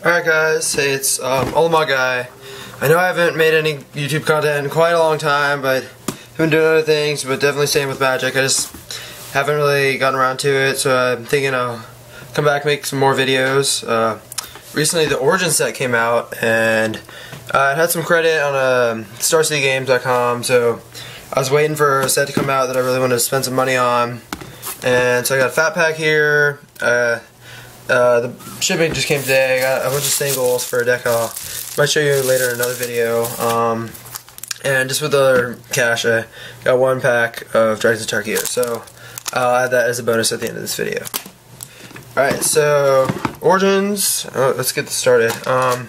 Alright guys, hey, it's Olamah Guy. I know I haven't made any YouTube content in quite a long time, but I've been doing other things, but definitely staying with Magic. I just haven't really gotten around to it, so I'm thinking I'll come back and make some more videos. Recently the Origin set came out, and it had some credit on StarCityGames.com, so I was waiting for a set to come out that I really wanted to spend some money on. And so I got a fat pack here. The shipping just came today. I got a bunch of singles for a deck I might show you later in another video. And just with the other cash, I got one pack of Dragons of Tarkir. So I'll add that as a bonus at the end of this video. Alright, so Origins. Let's get this started. I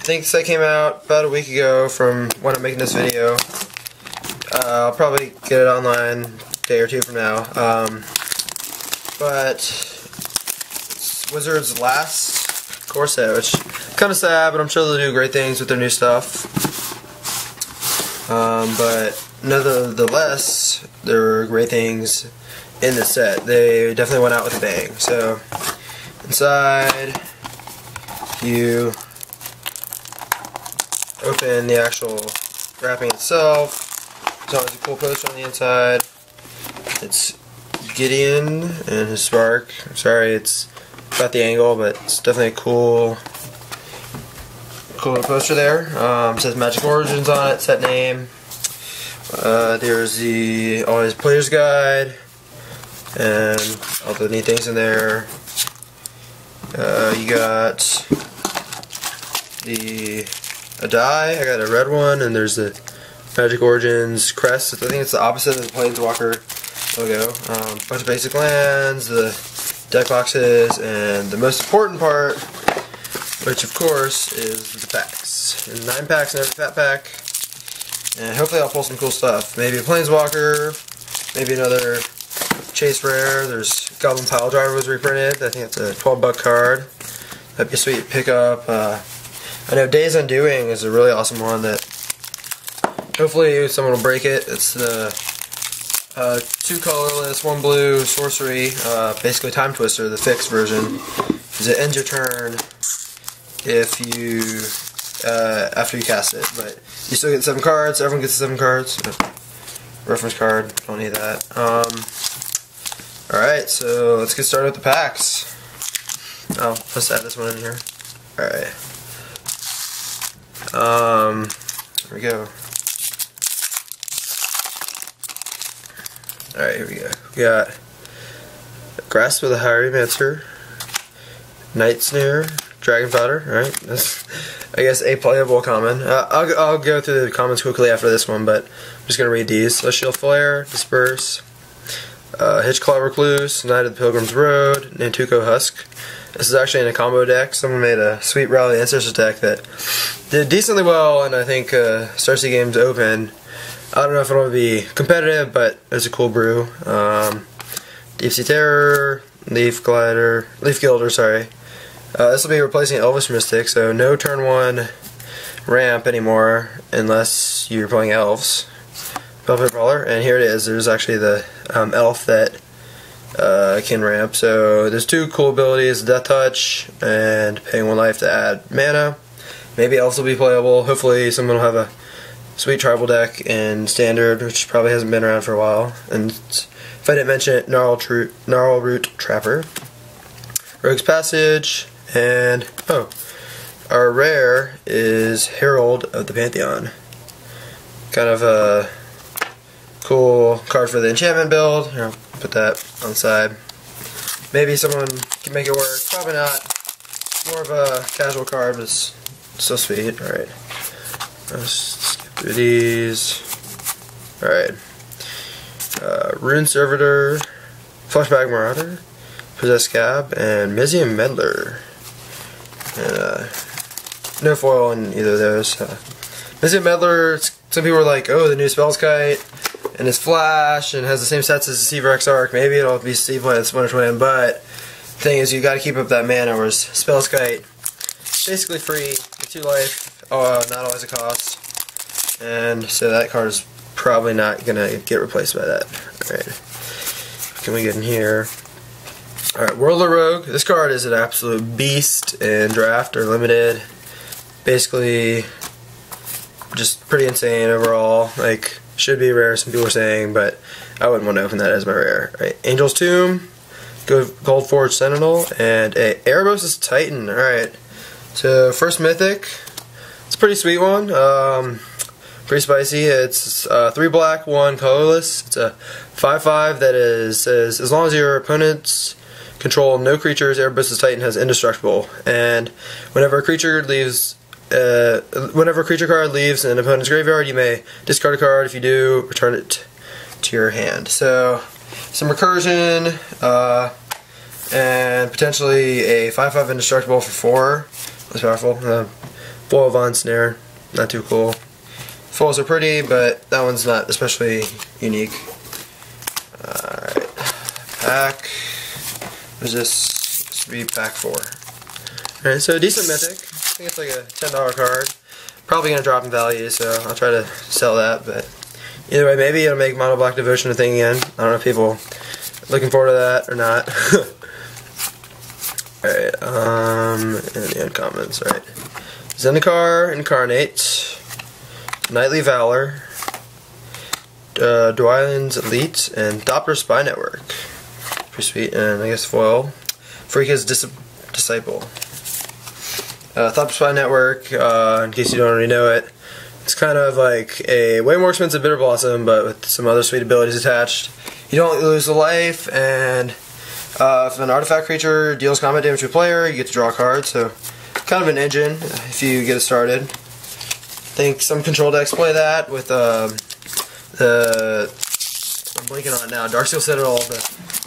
think this set came out about a week ago from when I'm making this video. I'll probably get it online a day or two from now. But Wizards' last core set, which is kind of sad, but I'm sure they'll do great things with their new stuff. But nonetheless, there were great things in the set. They definitely went out with a bang. So inside, you open the actual wrapping itself. There's always a cool poster on the inside. It's Gideon and his spark. I'm sorry, it's about the angle, but it's definitely a cool little poster there. It says Magic Origins on it, set name. There's the always player's guide and all the neat things in there. You got a die. I got a red one, and there's the Magic Origins crest. I think it's the opposite of the Planeswalker logo. Bunch of basic lands, the deck boxes, and the most important part, which of course is the packs. There's 9 packs in every fat pack, and hopefully I'll pull some cool stuff. Maybe a Planeswalker, maybe another Chase Rare. There's Goblin Pile Driver was reprinted. I think it's a $12 card. That'd be a sweet pickup. I know Days Undoing is a really awesome one that hopefully someone will break it. It's the 2 colorless, 1 blue sorcery, basically Time Twister, the fixed version. Because it ends your turn if you after you cast it, but you still get 7 cards. Everyone gets 7 cards. Reference card, don't need that. Alright, so let's get started with the packs. Oh, let's add this one in here. Alright. Here we go. Alright, here we go. We got Grasp of the Hieromancer, Night Snare, Dragon Powder. Alright, that's, I guess, a playable common. I'll go through the commons quickly after this one, but I'm just going to read these. Celestial Flare, Disperse, Hitchclaw Recluse, Knight of the Pilgrim's Road, Nantuko Husk. This is actually in a combo deck. Someone made a sweet Rally Ancestors deck that did decently well, and I think StarCity Games Open. I don't know if it'll be competitive, but it's a cool brew. Deep Sea Terror, Leaf Gilder, sorry. This will be replacing Elvish Mystic, so no turn 1 ramp anymore unless you're playing Elves. Velvet Brawler, and here it is. There's actually the elf that can ramp. So there's 2 cool abilities, Death Touch and paying 1 life to add mana. Maybe Elves will be playable. Hopefully someone will have a sweet tribal deck in Standard, which probably hasn't been around for a while. And if I didn't mention it, Gnarl Root Trapper, Rogue's Passage, and our rare is Herald of the Pantheon. Kind of a cool card for the enchantment build. Here, I'll put that on the side. Maybe someone can make it work. Probably not. More of a casual card, but it's so sweet. Alright. Let's skip through these. Alright. Rune Servitor, Flashback Marauder, Possessed Scab, and Mizium Meddler. And no foil in either of those. Mizium Meddler, some people are like, oh, the new Spellskite, and it's Flash, and has the same stats as the Seaver Exarch. Maybe it'll be Steve Plant's Winter Twin, but the thing is, you gotta keep up that mana, whereas Spellskite, basically free, 2 life, not always a cost. And so that card is probably not gonna get replaced by that. Alright. What can we get in here? Alright, Whirler Rogue. This card is an absolute beast in draft or limited. Basically, just pretty insane overall. Like, should be rare, some people are saying, but I wouldn't want to open that as my rare. Right, Angel's Tomb, Gold Forge Sentinel, and a Erebos' Titan. Alright, so first Mythic. It's a pretty sweet one. Pretty spicy. It's 3 black, 1 colorless. It's a 5/5 that says as long as your opponents control no creatures, Erebos' Titan has indestructible. And whenever a creature card leaves an opponent's graveyard, you may discard a card. If you do, return it to your hand. So some recursion, and potentially a 5/5 indestructible for 4. That's powerful. Foil Vine Snare, not too cool. Foils are pretty, but that one's not especially unique. Alright, pack. What is this? This would be pack 4. Alright, so decent Mythic. I think it's like a $10 card. Probably going to drop in value, so I'll try to sell that, but either way, maybe it'll make Mono Black Devotion a thing again. I don't know if people are looking forward to that or not. Alright, and the uncommons, right. Zendikar Incarnate, Knightly Valor, Dwayne's Elite, and Doppler Spy Network. Pretty sweet, and I guess foil. Freaka's Disciple. Doppler Spy Network, in case you don't already know it, it's kind of like a way more expensive Bitter Blossom, but with some other sweet abilities attached. You don't lose a life, and if an artifact creature deals combat damage to a player, you get to draw a card, so kind of an engine if you get it started. I think some control decks play that with I'm blinking on it now, Darksteel Citadel, the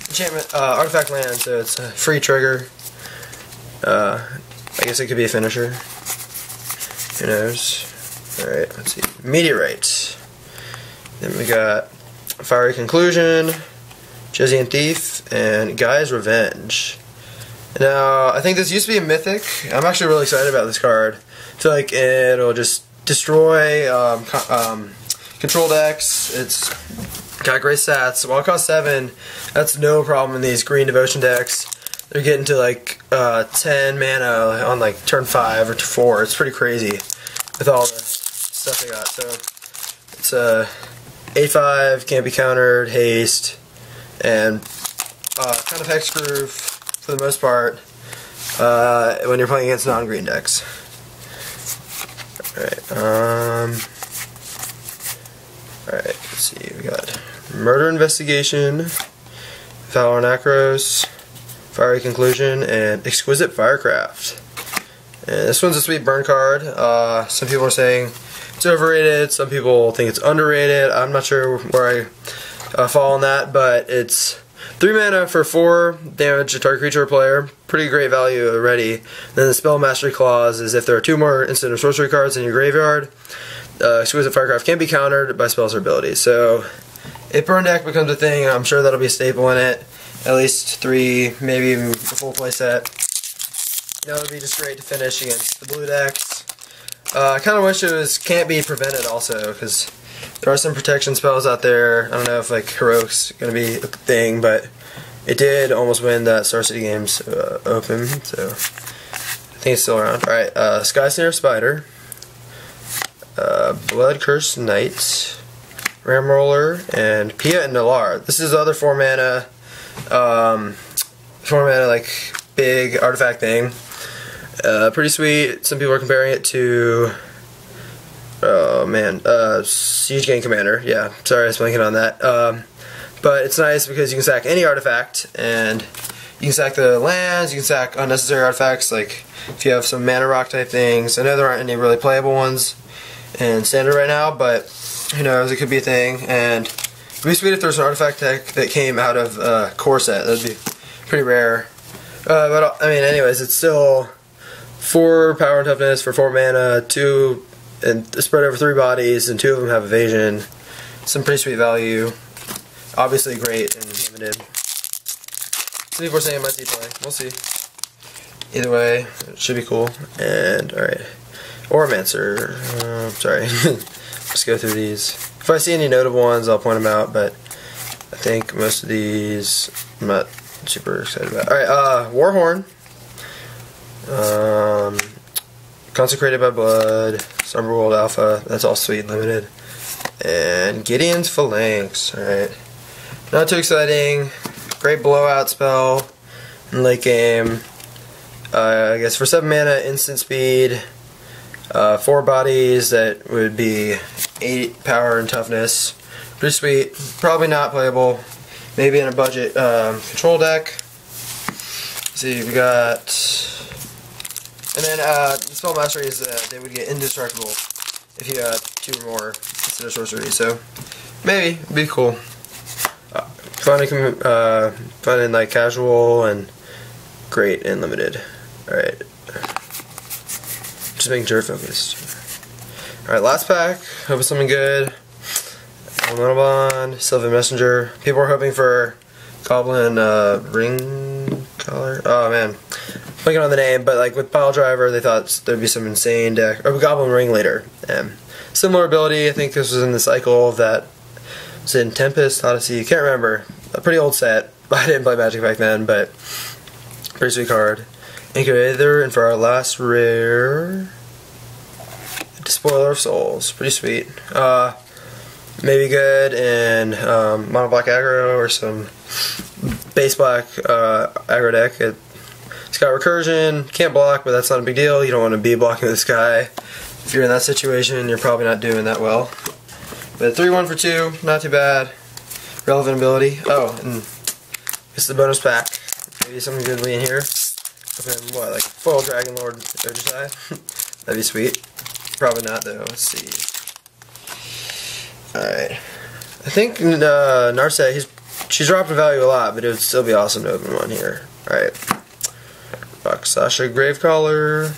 enchantment artifact land, so it's a free trigger. I guess it could be a finisher. Who knows? Alright, let's see. Meteorite. Then we got Fiery Conclusion, Jesian Thief, and Guy's Revenge. Now, I think this used to be a Mythic. I'm actually really excited about this card. I feel like it'll just destroy control decks. It's got great stats. While it costs 7, that's no problem in these green devotion decks. They're getting to like 10 mana on like turn 5 or 4. It's pretty crazy with all the stuff they got. So it's a 8/5, can't be countered, haste, and kind of hexproof for the most part when you're playing against non-green decks. Alright, alright, let's see, we got Murder Investigation, Valor Necros, Fiery Conclusion, and Exquisite Firecraft. And this one's a sweet burn card. Some people are saying it's overrated, some people think it's underrated. I'm not sure where I fall on that, but it's 3 mana for 4 damage to target creature or player. Pretty great value already. Then the Spell Mastery Clause is if there are 2 more instant or sorcery cards in your graveyard, Exquisite Firecraft can't be countered by spells or abilities. So if burn deck becomes a thing, I'm sure that'll be a staple in it. At least 3, maybe even a full play set. That would be just great to finish against the blue decks. I kind of wish it can't be prevented also, because there are some protection spells out there. I don't know if like Heroic's going to be a thing, but it did almost win that Star City Games Open, so I think it's still around. Alright, Sky Snare Spider, Blood Curse Knight, Ram Roller, and Pia and Nalar. This is the other 4 mana like big artifact thing. Pretty sweet. Some people are comparing it to Siege Gang Commander. Yeah, sorry I was blanking on that. But it's nice because you can sack any artifact, and you can sack the lands, you can sack unnecessary artifacts, like if you have some mana rock type things. I know there aren't any really playable ones in Standard right now, but who knows, it could be a thing. And it'd be sweet if there's an artifact deck that came out of core set. That'd be pretty rare. But I mean, anyways, it's still 4 power and toughness for 4 mana, 2 and spread over 3 bodies, and 2 of them have evasion. Some pretty sweet value. Obviously great and limited. Some people are saying it might see play. We'll see. Either way, it should be cool. And alright, Oromancer. Sorry, let's go through these. If I see any notable ones, I'll point them out. But I think most of these, I'm not super excited about. Alright, Warhorn. Consecrated by Blood, Summerworld Alpha, that's all sweet and limited. And Gideon's Phalanx, alright. Not too exciting. Great blowout spell in late game. I guess for 7 mana, instant speed. 4 bodies, that would be 8 power and toughness. Pretty sweet. Probably not playable. Maybe in a budget control deck. Let's see, we got. And then spell mastery is they would get indestructible if you had 2 or more instead of sorcery. So maybe it'd be cool. Fun in like casual and great and limited. All right, just making sure focused. All right, last pack. Hope it's something good. Elemental Bond, Sylvan Messenger. People were hoping for Goblin Ring Color. Oh man. Blanking on the name, but like with Pile Driver, they thought there'd be some insane deck. Or Goblin Ring later. Similar ability, I think this was in the cycle of that. Was it in Tempest, Odyssey? Can't remember. A pretty old set. I didn't play Magic back then, but pretty sweet card. Incubator, and for our last rare, Despoiler of Souls. Pretty sweet. Maybe good in mono black aggro or some base black aggro deck. It's got recursion, can't block, but that's not a big deal. You don't want to be blocking this guy. If you're in that situation, you're probably not doing that well. But 3-1 for 2, not too bad. Relevant ability. Oh, and it's the bonus pack. Maybe something good in here. Open, what, like Foil Dragon Lord Ogisai? That'd be sweet. Probably not though. Let's see. Alright. I think Narset, she's dropped in value a lot, but it would still be awesome to open one here. Alright. Sasha Gravecaller,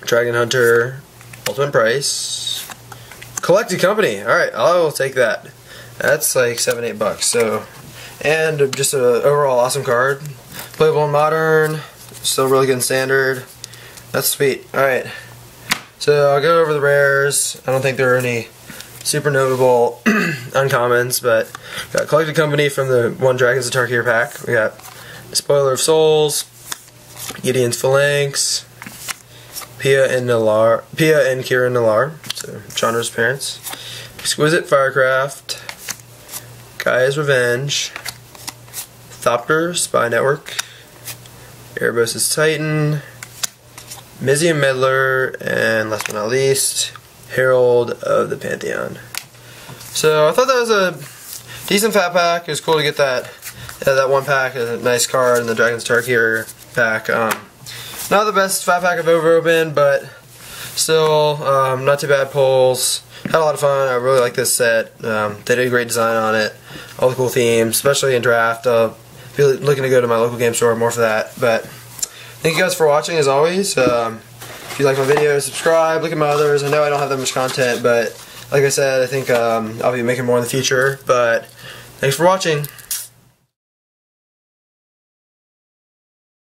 Dragon Hunter, Ultimate Price, Collected Company. Alright, I will take that. That's like $7-8. So, and just an overall awesome card. Playable in Modern, still really good in Standard. That's sweet. Alright, so I'll go over the rares. I don't think there are any super notable uncommons, but got Collected Company from the One Dragons of Tarkir pack. We got Spoiler of Souls, Gideon's Phalanx, Pia and Kira Nalar, so Chandra's parents. Exquisite Firecraft, Gaia's Revenge, Thopter, Spy Network, Erebos' Titan, Mizium Meddler, and last but not least, Herald of the Pantheon. So I thought that was a decent fat pack. It was cool to get that one pack, a nice card in the Dragons Tarkir pack. Not the best fat pack I've ever opened, but still not too bad pulls. Had a lot of fun. I really like this set. They did a great design on it. All the cool themes, especially in draft. Be looking to go to my local game store more for that. But thank you guys for watching as always. If you like my videos, subscribe, look at my others. I know I don't have that much content, but like I said, I think I'll be making more in the future. But thanks for watching.